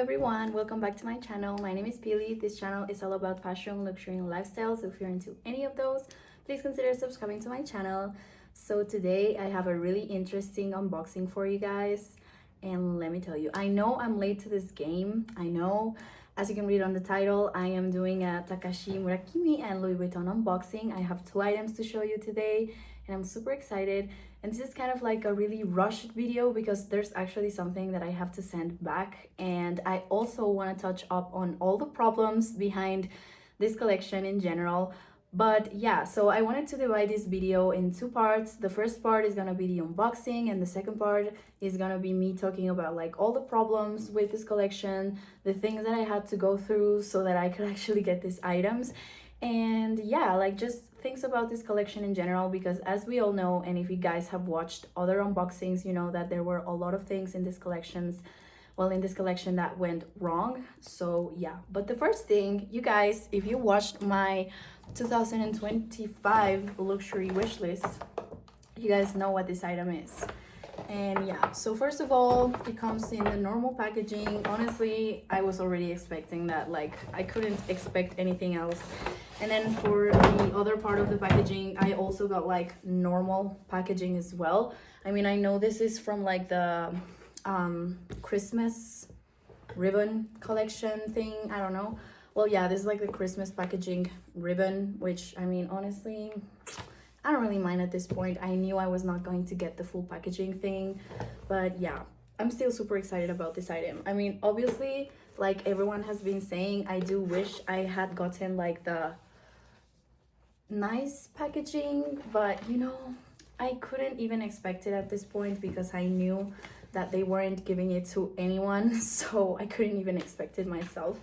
everyone, welcome back to my channel. My name is Pili. This channel is all about fashion, luxury, and lifestyle. So if you're into any of those, please consider subscribing to my channel. So today I have a really interesting unboxing for you guys. And let me tell you, I know I'm late to this game. I know, as you can read on the title, I am doing a Takashi, Murakami, and Louis Vuitton unboxing. I have two items to show you today, and I'm super excited. And this is kind of like a really rushed video because there's actually something that I have to send back. And I also want to touch up on all the problems behind this collection in general. But yeah, so I wanted to divide this video in two parts. The first part is gonna be the unboxing, and the second part is gonna be me talking about like all the problems with this collection, the things that I had to go through so that I could actually get these items. And yeah, like just things about this collection in general, because as we all know, and if you guys have watched other unboxings, you know that there were a lot of things in this collection that went wrong. So yeah, but the first thing, you guys, if you watched my 2025 luxury wish list, you guys know what this item is. And yeah, so first of all, it comes in the normal packaging. Honestly, I was already expecting that, like I couldn't expect anything else. And then for the other part of the packaging, I also got like normal packaging as well. I mean, I know this is from like the Christmas ribbon collection thing, I don't know. Well, yeah, this is like the Christmas packaging ribbon, which I mean, honestly, I don't really mind at this point. I knew I was not going to get the full packaging thing, but yeah, I'm still super excited about this item. I mean, obviously, like everyone has been saying, I do wish I had gotten like the nice packaging, but you know, I couldn't even expect it at this point because I knew that they weren't giving it to anyone, so I couldn't even expect it myself.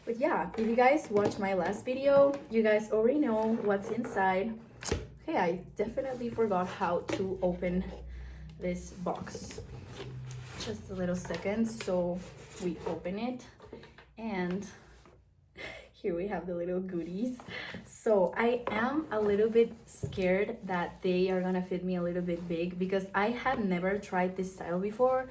But yeah, if you guys watched my last video, you guys already know what's inside. Okay, I definitely forgot how to open this box. Just a little second, so we open it, and here we have the little goodies. So I am a little bit scared that they are gonna fit me a little bit big because I had never tried this style before,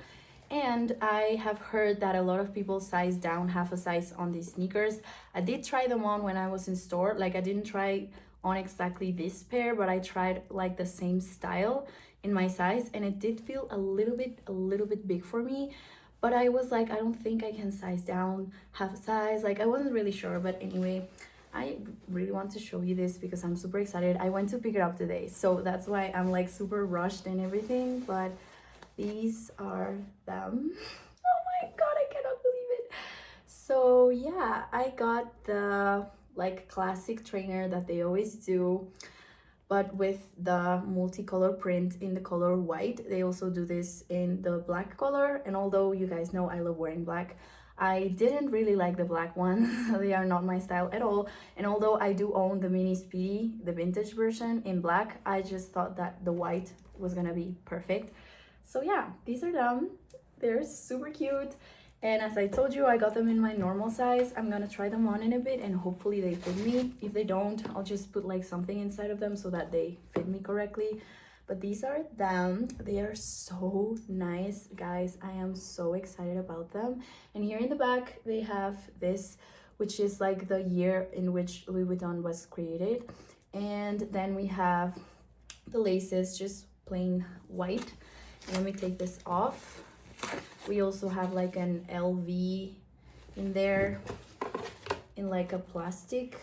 and I have heard that a lot of people size down half a size on these sneakers. I did try them on when I was in store. Like I didn't try on exactly this pair, but I tried like the same style in my size, and it did feel a little bit big for me. But I was like, I don't think I can size down half a size. Like I wasn't really sure, but anyway, I really want to show you this because I'm super excited. I went to pick it up today, so that's why I'm like super rushed and everything, but these are them. Oh my god, I cannot believe it. So yeah, I got the like classic trainer that they always do, but with the multicolor print in the color white. They also do this in the black color, and although you guys know I love wearing black, I didn't really like the black ones. They are not my style at all. And although I do own the Mini Speedy, the vintage version in black, I just thought that the white was gonna be perfect. So yeah, these are them. They're super cute. And as I told you, I got them in my normal size. I'm gonna try them on in a bit and hopefully they fit me. If they don't, I'll just put like something inside of them so that they fit me correctly. But these are them. They are so nice, guys. I am so excited about them. And here in the back, they have this, which is like the year in which Louis Vuitton was created. And then we have the laces, just plain white. Let me take this off. We also have like an LV in there in like a plastic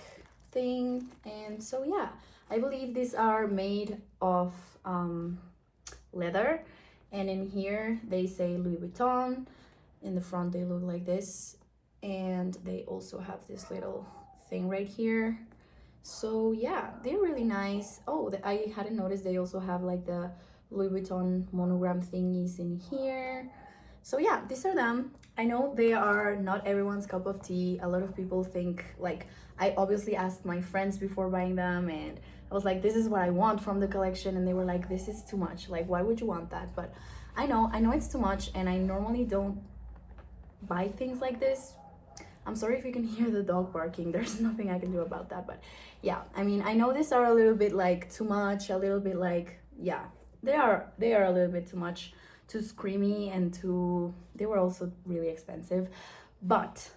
thing. And so yeah, I believe these are made of leather, and in here they say Louis Vuitton. In the front they look like this, and they also have this little thing right here. So yeah, they're really nice. Oh, I hadn't noticed they also have like the Louis Vuitton monogram thingies in here. So yeah, these are them. I know they are not everyone's cup of tea. A lot of people think, like, I obviously asked my friends before buying them, and I was like, this is what I want from the collection, and they were like, this is too much. Like, why would you want that? But I know it's too much, and I normally don't buy things like this. I'm sorry if you can hear the dog barking. There's nothing I can do about that. But yeah, I mean, I know these are a little bit like too much, a little bit like, yeah, they are a little bit too much, too screamy, and they were also really expensive. But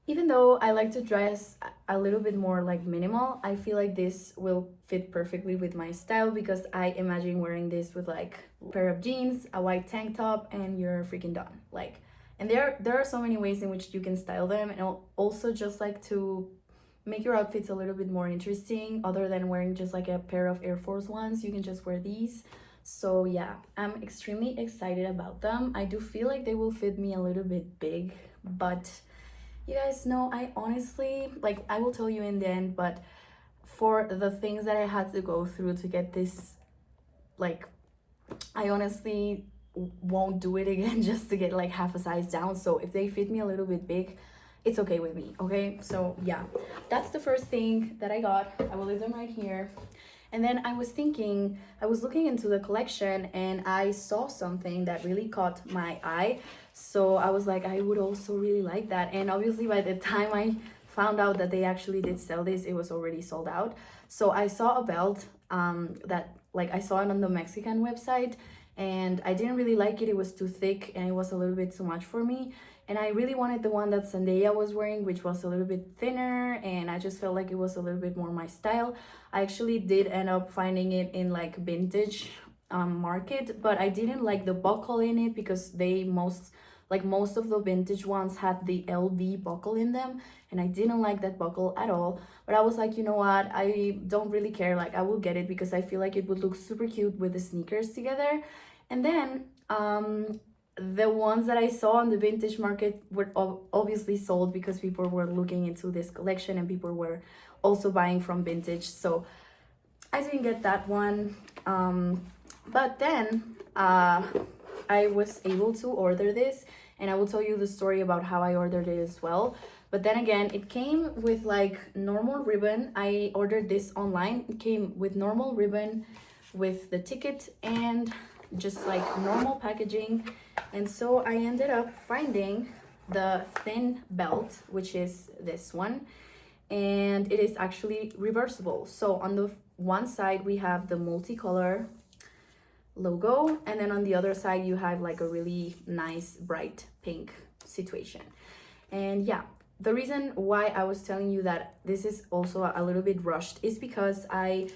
even though I like to dress a little bit more like minimal, I feel like this will fit perfectly with my style because I imagine wearing this with like a pair of jeans, a white tank top, and you're freaking done. Like, and there are so many ways in which you can style them, and also just like to make your outfits a little bit more interesting. Other than wearing just like a pair of Air Force Ones, you can just wear these. So yeah, I'm extremely excited about them. I do feel like they will fit me a little bit big, but you guys know, I honestly, like, I will tell you in the end, but for the things that I had to go through to get this, like, I honestly won't do it again just to get like half a size down. So if they fit me a little bit big, it's okay with me, okay? So yeah, that's the first thing that I got. I will leave them right here. And then I was thinking, I was looking into the collection and I saw something that really caught my eye. So I was like, I would also really like that. And obviously by the time I found out that they actually did sell this, it was already sold out. So I saw a belt that like I saw it on the Mexican website and I didn't really like it. It was too thick and it was a little bit too much for me. And I really wanted the one that Zendaya was wearing, which was a little bit thinner, and I just felt like it was a little bit more my style. I actually did end up finding it in like vintage market, but I didn't like the buckle in it because most of the vintage ones had the LV buckle in them, and I didn't like that buckle at all. But I was like, you know what, I don't really care, like I will get it because I feel like it would look super cute with the sneakers together. And then the ones that I saw on the vintage market were obviously sold because people were looking into this collection and people were also buying from vintage. So I didn't get that one. But then I was able to order this, and I will tell you the story about how I ordered it as well. But then again, it came with like normal ribbon. I ordered this online. It came with normal ribbon with the ticket and just like normal packaging. And so I ended up finding the thin belt, which is this one, and it is actually reversible. So on the one side we have the multicolor logo, and then on the other side you have like a really nice bright pink situation. And yeah, the reason why I was telling you that this is also a little bit rushed is because I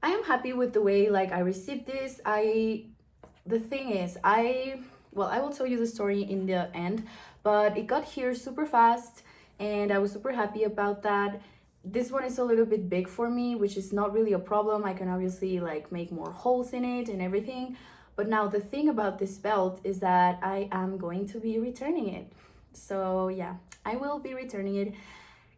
am happy with the way like I received this. The thing is, I will tell you the story in the end, but it got here super fast and I was super happy about that. This one is a little bit big for me, which is not really a problem. I can obviously like make more holes in it and everything. But now the thing about this belt is that I am going to be returning it. So yeah, I will be returning it.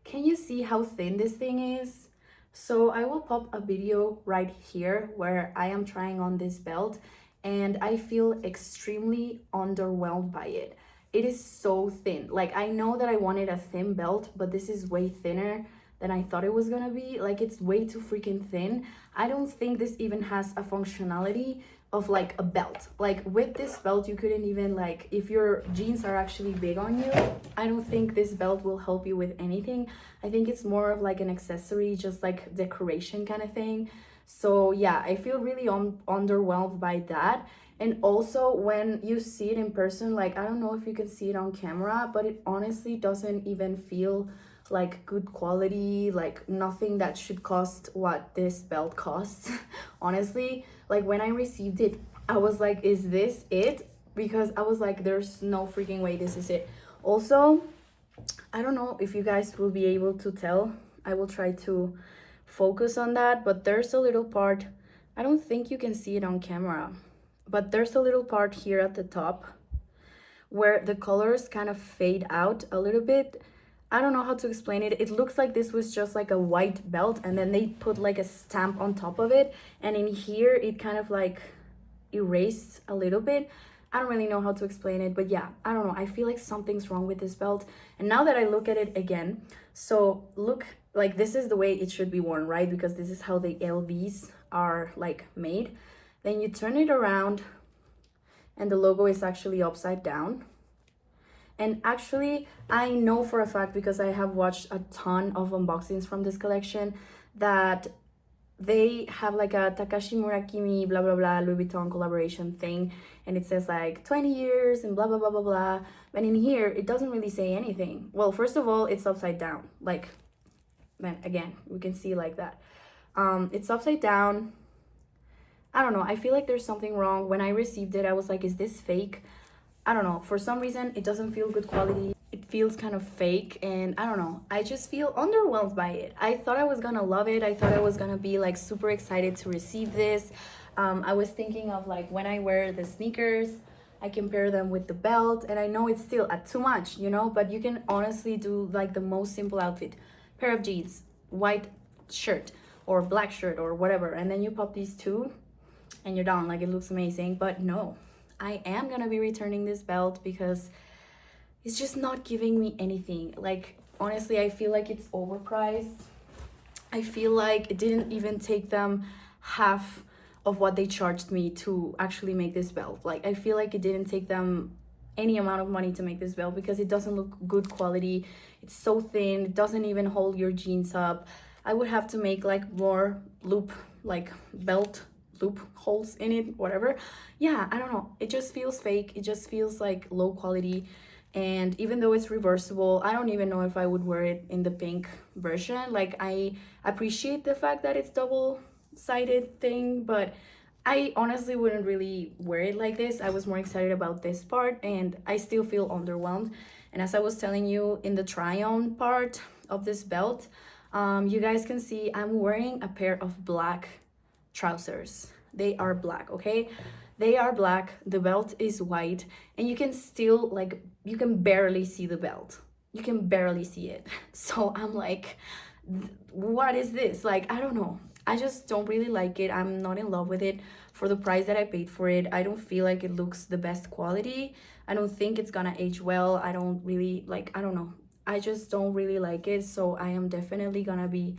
Can you see how thin this thing is? So I will pop a video right here where I am trying on this belt, and I feel extremely underwhelmed by it. It is so thin. Like, I know that I wanted a thin belt, but this is way thinner than I thought it was gonna be. Like, it's way too freaking thin. I don't think this even has a functionality of like a belt. Like with this belt, you couldn't even like, if your jeans are actually big on you, I don't think this belt will help you with anything. I think it's more of like an accessory, just like decoration kind of thing. So yeah, I feel really underwhelmed by that. And also when you see it in person, like, I don't know if you can see it on camera, but it honestly doesn't even feel like good quality, like nothing that should cost what this belt costs. Honestly, like when I received it, I was like, is this it? Because I was like, there's no freaking way this is it. Also, I don't know if you guys will be able to tell. I will try to focus on that, but there's a little part, I don't think you can see it on camera, but there's a little part here at the top where the colors kind of fade out a little bit. I don't know how to explain it. It looks like this was just like a white belt and then they put like a stamp on top of it, and in here it kind of like erased a little bit. I don't really know how to explain it, but yeah, I don't know. I feel like something's wrong with this belt. And now that I look at it again, so look, like this is the way it should be worn, right? Because this is how the LVs are like made. Then you turn it around and the logo is actually upside down. And actually, I know for a fact, because I have watched a ton of unboxings from this collection, that they have like a Takashi Murakami blah blah blah Louis Vuitton collaboration thing, and it says like 20 years and blah blah blah blah blah. But in here it doesn't really say anything. Well, first of all, it's upside down. Like, then again, we can see like that. It's upside down. I don't know, I feel like there's something wrong. When I received it, I was like, is this fake? I don't know, for some reason it doesn't feel good quality. It feels kind of fake, and I don't know, I just feel underwhelmed by it. I thought I was gonna love it. I thought I was gonna be like super excited to receive this. I was thinking of like when I wear the sneakers, I compare them with the belt, and I know it's still at too much, you know, but you can honestly do like the most simple outfit: pair of jeans, white shirt or black shirt or whatever, and then you pop these two and you're done. Like, it looks amazing. But no, I am gonna be returning this belt because it's just not giving me anything. Like, honestly, I feel like it's overpriced. I feel like it didn't even take them half of what they charged me to actually make this belt. Like, I feel like it didn't take them any amount of money to make this belt because it doesn't look good quality. It's so thin, it doesn't even hold your jeans up. I would have to make like more loop, like belt loop holes in it, whatever. Yeah, I don't know, it just feels fake. It just feels like low quality. And even though it's reversible, I don't even know if I would wear it in the pink version. Like, I appreciate the fact that it's double-sided thing, but I honestly wouldn't really wear it like this. I was more excited about this part, and I still feel underwhelmed. And as I was telling you in the try-on part of this belt, you guys can see I'm wearing a pair of black trousers. They are black, okay? They are black, the belt is white, and you can still, like, you can barely see the belt. You can barely see it. So I'm like, what is this? Like, I don't know. I just don't really like it. I'm not in love with it. For the price that I paid for it, I don't feel like it looks the best quality. I don't think it's gonna age well. I don't really, like, I don't know. I just don't really like it. So I am definitely gonna be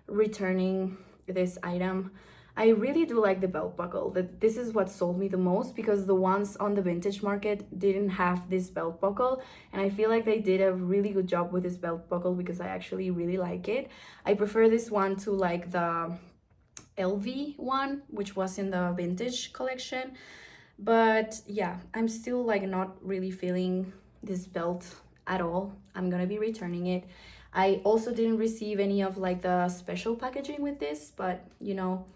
returning this item. I really do like the belt buckle. This is what sold me the most, because the ones on the vintage market didn't have this belt buckle, and I feel like they did a really good job with this belt buckle because I actually really like it. I prefer this one to like the LV one, which was in the vintage collection. But yeah, I'm still like not really feeling this belt at all. I'm gonna be returning it. I also didn't receive any of like the special packaging with this, but you know,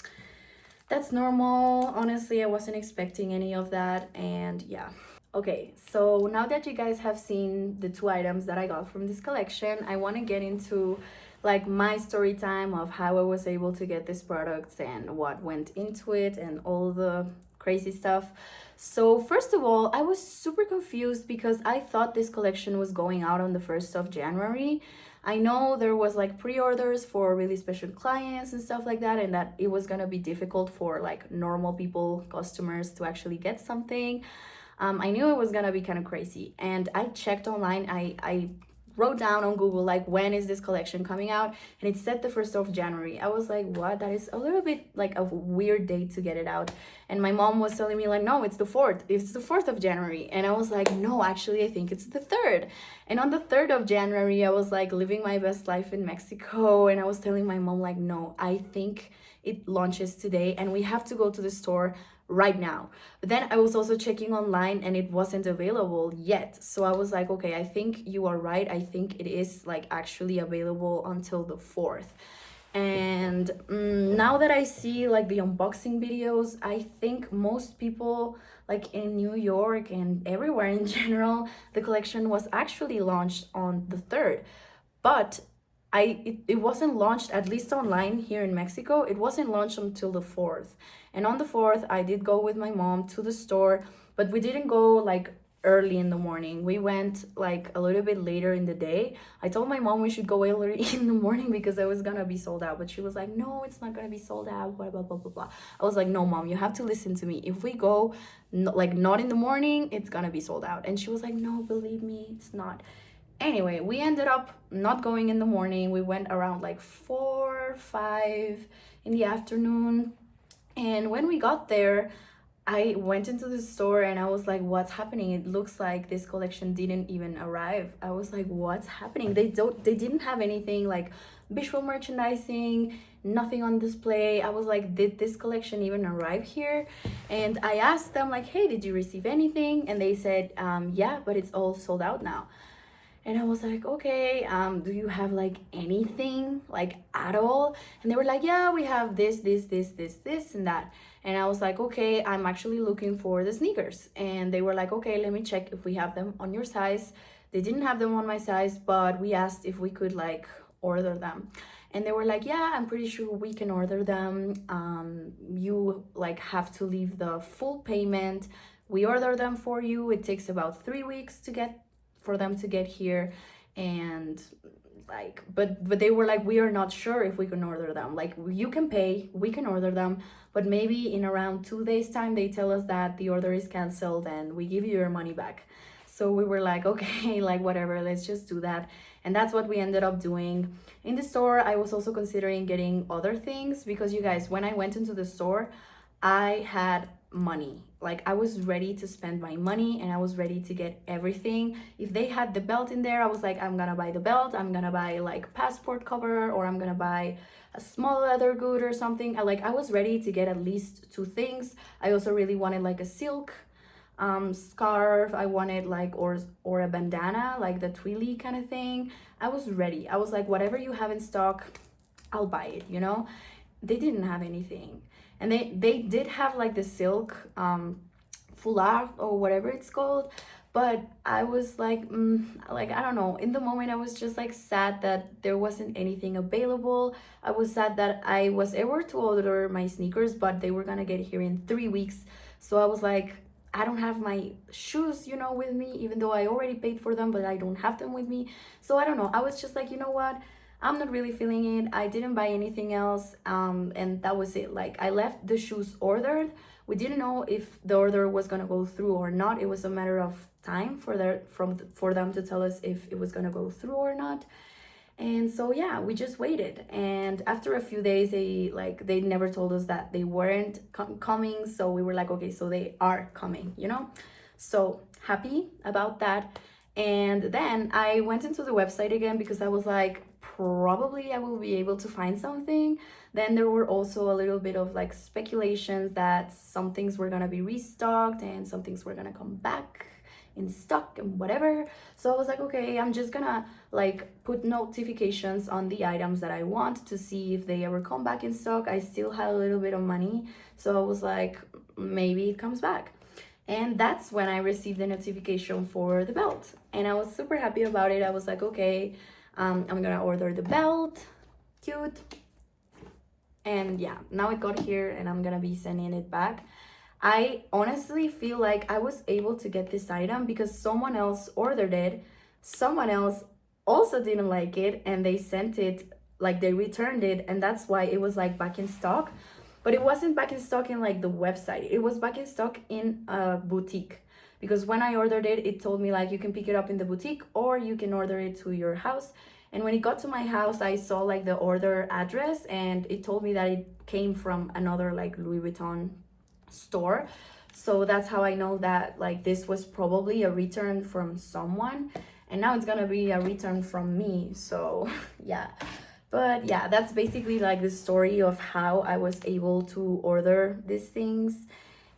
that's normal. Honestly, I wasn't expecting any of that, and yeah. Okay, so now that you guys have seen the two items that I got from this collection, I want to get into like my story time of how I was able to get this product and what went into it and all the crazy stuff. So first of all, I was super confused because I thought this collection was going out on the 1st of January. I know there was like pre-orders for really special clients and stuff like that, and that it was gonna be difficult for like normal people, customers, to actually get something. I knew it was gonna be kind of crazy, and I checked online. I wrote down on Google like, when is this collection coming out, and it said the 1st of January. I was like, what? That is a little bit like a weird date to get it out. And my mom was telling me like, no, it's the 4th. It's the 4th of January. And I was like, no, actually I think it's the 3rd. And on the 3rd of January, I was like living my best life in Mexico, and I was telling my mom like, no, I think it launches today and we have to go to the store right now. But then I was also checking online and it wasn't available yet. So I was like, okay, I think you are right. I think it is like actually available until the 4th. And now that I see like the unboxing videos, I think most people like in New York and everywhere in general, the collection was actually launched on the 3rd. But it wasn't launched, at least online here in Mexico, it wasn't launched until the 4th. And on the 4th, I did go with my mom to the store, but we didn't go like early in the morning. We went like a little bit later in the day. I told my mom we should go early in the morning because I was gonna be sold out, but she was like, no, it's not gonna be sold out, blah blah blah blah blah. I was like, no mom, you have to listen to me. If we go like not in the morning, it's gonna be sold out. And she was like, no, believe me, it's not. Anyway, we ended up not going in the morning. We went around like 4, 5 in the afternoon. And when we got there, I went into the store and I was like, what's happening? It looks like this collection didn't even arrive. I was like, what's happening? They didn't have anything like visual merchandising, nothing on display. I was like, did this collection even arrive here? And I asked them like, hey, did you receive anything? And they said, yeah, but it's all sold out now. And I was like, okay, do you have like anything like at all? And they were like, yeah, we have this, and that. And I was like, okay, I'm actually looking for the sneakers. And they were like, okay, let me check if we have them on your size. They didn't have them on my size, but we asked if we could like order them. And they were like, yeah, I'm pretty sure we can order them. You like have to leave the full payment. We order them for you. It takes about 3 weeks to get for them to get here. And like, but they were like, we are not sure if we can order them. Like, you can pay, we can order them, but maybe in around 2 days time they tell us that the order is canceled and we give you your money back. So we were like, okay, like whatever, let's just do that. And that's what we ended up doing. In the store, I was also considering getting other things because, you guys, when I went into the store, I had money. Like, I was ready to spend my money and I was ready to get everything. If they had the belt in there, I was like, I'm gonna buy the belt, I'm gonna buy like passport cover, or I'm gonna buy a small leather good or something. I was ready to get at least 2 things. I also really wanted like a silk scarf. I wanted like, or a bandana, like the twilly kind of thing. I was ready. I was like, whatever you have in stock, I'll buy it, you know. They didn't have anything. And they did have like the silk foulard or whatever it's called, but I was like I don't know, in the moment I was just like sad that there wasn't anything available. I was sad that I was able to order my sneakers, but they were gonna get here in 3 weeks. So I was like, I don't have my shoes, you know, with me, even though I already paid for them, but I don't have them with me. So I don't know, I was just like, you know what, I'm not really feeling it. I didn't buy anything else, and that was it. Like, I left the shoes ordered. We didn't know if the order was gonna go through or not. It was a matter of time for them to tell us if it was gonna go through or not. And so yeah, we just waited. And after a few days, they never told us that they weren't coming. So we were like, okay, so they are coming, you know. So happy about that. And then I went into the website again because I was like, probably I will be able to find something. Then there were also a little bit of like speculations that some things were gonna be restocked and some things were gonna come back in stock and whatever. So I was like, okay, I'm just gonna like put notifications on the items that I want to see if they ever come back in stock. I still had a little bit of money, so I was like, maybe it comes back. And that's when I received the notification for the belt, and I was super happy about it. I was like, okay, I'm gonna order the belt, cute. And yeah, now it got here and I'm gonna be sending it back. I honestly feel like I was able to get this item because someone else ordered it, someone else also didn't like it, and they sent it, like they returned it, and that's why it was like back in stock. But it wasn't back in stock in like the website, it was back in stock in a boutique. Because when I ordered it, it told me like you can pick it up in the boutique or you can order it to your house. And when it got to my house, I saw like the order address and it told me that it came from another like Louis Vuitton store. So that's how I know that like this was probably a return from someone, and now it's gonna be a return from me. So yeah, but yeah, that's basically like the story of how I was able to order these things.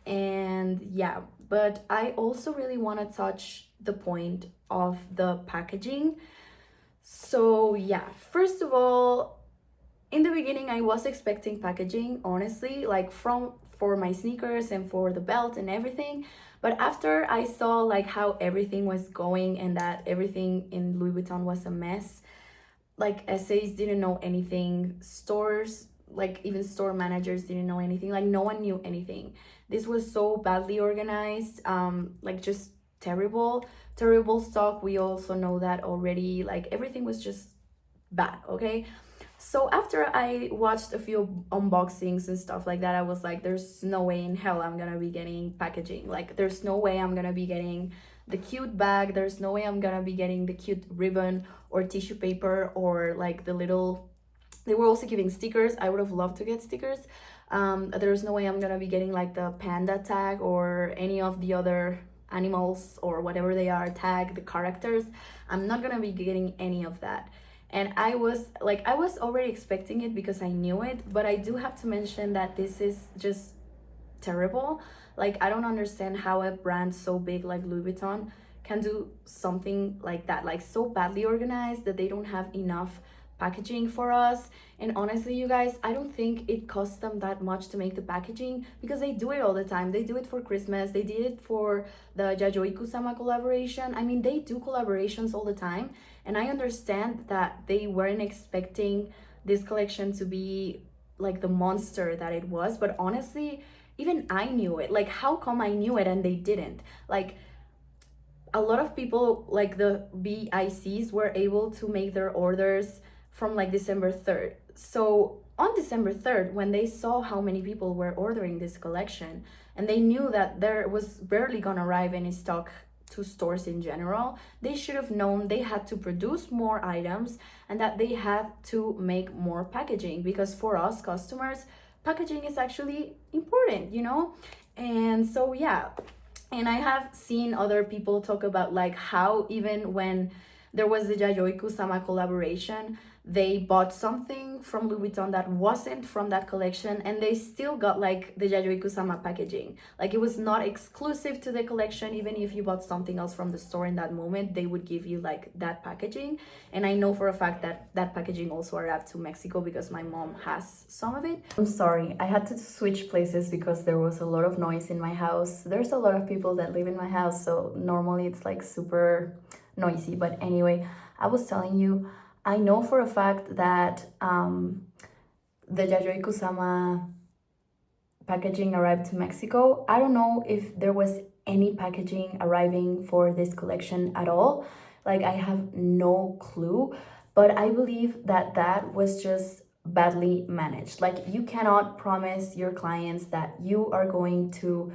And yeah, but I also really want to touch the point of the packaging. So yeah, first of all, in the beginning I was expecting packaging, honestly, like for my sneakers and for the belt and everything. But after I saw like how everything was going and that everything in Louis Vuitton was a mess, like essays didn't know anything, stores, like even store managers didn't know anything, like no one knew anything. This was so badly organized, like just terrible stock. We also know that already, like everything was just bad, okay. So after I watched a few unboxings and stuff like that, I was like, there's no way in hell I'm gonna be getting packaging. Like, there's no way I'm gonna be getting the cute bag. There's no way I'm gonna be getting the cute ribbon or tissue paper or like the little... They were also giving stickers. I would have loved to get stickers. There's no way I'm gonna be getting like the panda tag or any of the other animals or whatever they are tag, the characters. I'm not gonna be getting any of that. And I was already expecting it because I knew it, but I do have to mention that this is just terrible. Like, I don't understand how a brand so big like Louis Vuitton can do something like that, like so badly organized that they don't have enough packaging for us. And honestly, you guys, I don't think it costs them that much to make the packaging because they do it all the time. They do it for Christmas, they did it for the Yayoi Kusama collaboration. I mean, they do collaborations all the time, and I understand that they weren't expecting this collection to be like the monster that it was, but honestly, even I knew it. Like, how come I knew it and they didn't? Like, a lot of people, like the BICs, were able to make their orders from like December 3rd. So on December 3rd, when they saw how many people were ordering this collection and they knew that there was barely gonna arrive any stock to stores in general, they should have known they had to produce more items and that they had to make more packaging, because for us customers, packaging is actually important, you know? And so, yeah. And I have seen other people talk about like how even when there was the Yayoi Kusama collaboration, they bought something from Louis Vuitton that wasn't from that collection and they still got like the Yayoi Kusama packaging. Like, it was not exclusive to the collection. Even if you bought something else from the store in that moment, they would give you like that packaging. And I know for a fact that that packaging also arrived to Mexico because my mom has some of it. I'm sorry, I had to switch places because there was a lot of noise in my house. There's a lot of people that live in my house, so normally it's like super noisy. But anyway, I was telling you, I know for a fact that the Yayoi Kusama packaging arrived to Mexico. I don't know if there was any packaging arriving for this collection at all. Like, I have no clue, but I believe that that was just badly managed. Like, you cannot promise your clients that you are going to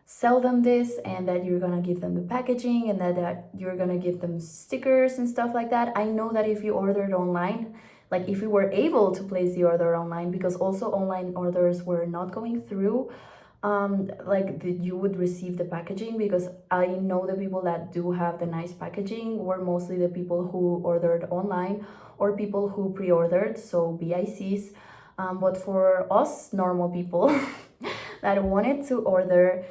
sell them this and that you're gonna give them the packaging and that you're gonna give them stickers and stuff like that. I know that if you ordered online, like if you were able to place the order online, because also online orders were not going through, you would receive the packaging, because I know the people that do have the nice packaging were mostly the people who ordered online or people who pre-ordered, so BICs. But for us normal people that wanted to order,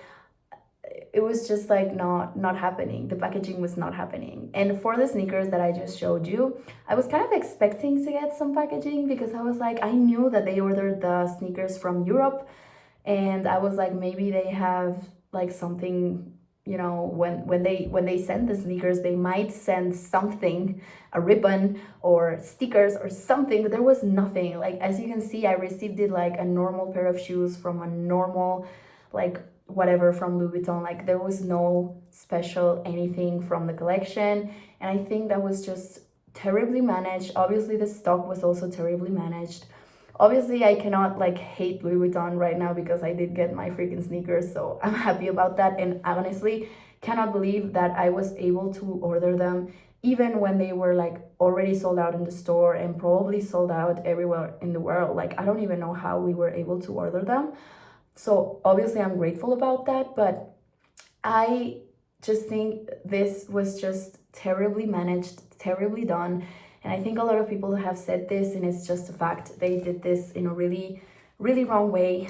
it was just like not happening. The packaging was not happening. And for the sneakers that I just showed you, I was kind of expecting to get some packaging because I was like, I knew that they ordered the sneakers from Europe, and I was like, maybe they have like something, you know, when they send the sneakers, they might send something, a ribbon or stickers or something, but there was nothing. Like, as you can see, I received it like a normal pair of shoes from a normal, like, whatever from Louis Vuitton. Like, there was no special anything from the collection, and I think that was just terribly managed. Obviously the stock was also terribly managed. Obviously I cannot like hate Louis Vuitton right now because I did get my freaking sneakers, so I'm happy about that. And I honestly cannot believe that I was able to order them even when they were like already sold out in the store and probably sold out everywhere in the world. Like, I don't even know how we were able to order them. So obviously I'm grateful about that, but I just think this was just terribly managed, terribly done. And I think a lot of people have said this, and it's just a fact. They did this in a really, really wrong way.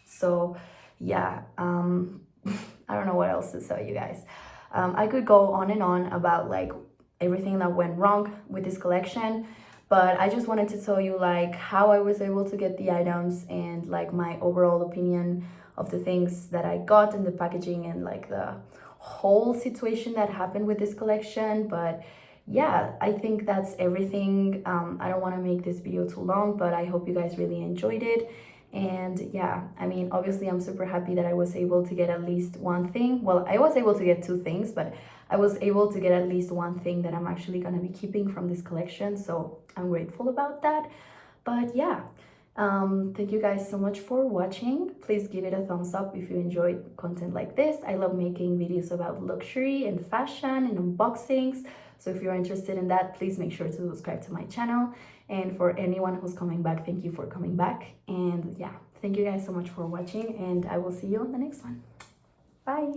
So yeah, I don't know what else to tell you guys. I could go on and on about like everything that went wrong with this collection, but I just wanted to tell you like how I was able to get the items and like my overall opinion of the things that I got in the packaging and like the whole situation that happened with this collection. But yeah, I think that's everything. I don't want to make this video too long, but I hope you guys really enjoyed it. And yeah, I mean, obviously I'm super happy that I was able to get at least one thing. Well, I was able to get two things, but I was able to get at least one thing that I'm actually going to be keeping from this collection, so I'm grateful about that. But yeah, thank you guys so much for watching. Please give it a thumbs up if you enjoyed content like this. I love making videos about luxury and fashion and unboxings, so if you're interested in that, please make sure to subscribe to my channel. And for anyone who's coming back, thank you for coming back. And yeah, Thank you guys so much for watching, and I will see you on the next one. Bye.